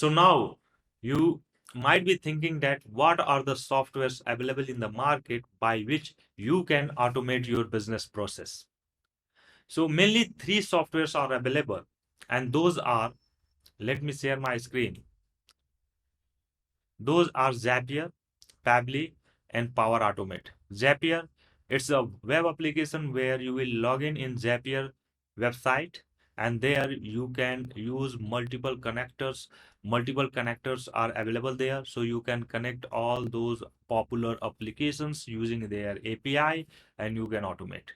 So now you might be thinking that what are the softwares available in the market by which you can automate your business process. So mainly three softwares are available, and those are, let me share my screen. Those are Zapier, Pabbly, and Power Automate. Zapier, it's a web application where you will log in Zapier website, and there you can use multiple connectors. Multiple connectors are available there, so you can connect all those popular applications using their API, and you can automate.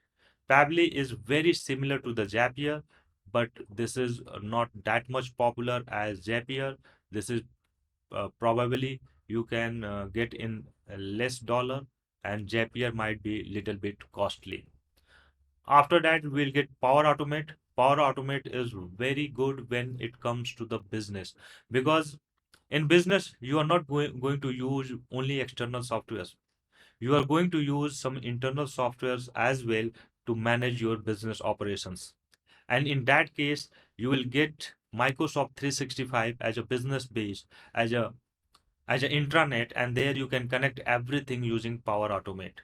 Pabbly is very similar to the Zapier, but this is not that much popular as Zapier. This is probably you can get in less dollar, and Zapier might be little bit costly. After that, we'll get Power Automate. Power Automate is very good when it comes to the business, because in business you are not going to use only external softwares. You are going to use some internal softwares as well to manage your business operations. And in that case, you will get Microsoft 365 as a business base, as a an intranet, and there you can connect everything using Power Automate.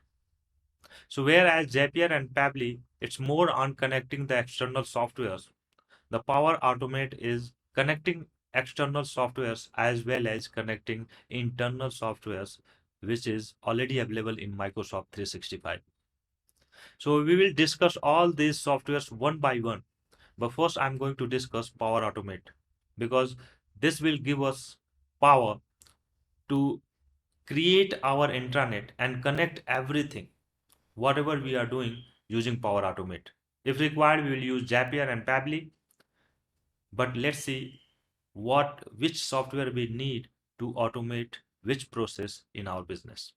So whereas Zapier and Pabbly, it's more on connecting the external softwares. The Power Automate is connecting external softwares as well as connecting internal softwares, which is already available in Microsoft 365. So we will discuss all these softwares one by one. But first, I'm going to discuss Power Automate, because this will give us power to create our intranet and connect everything, whatever we are doing, using Power Automate. If required, we will use Zapier and Pabbly, but let's see which software we need to automate which process in our business.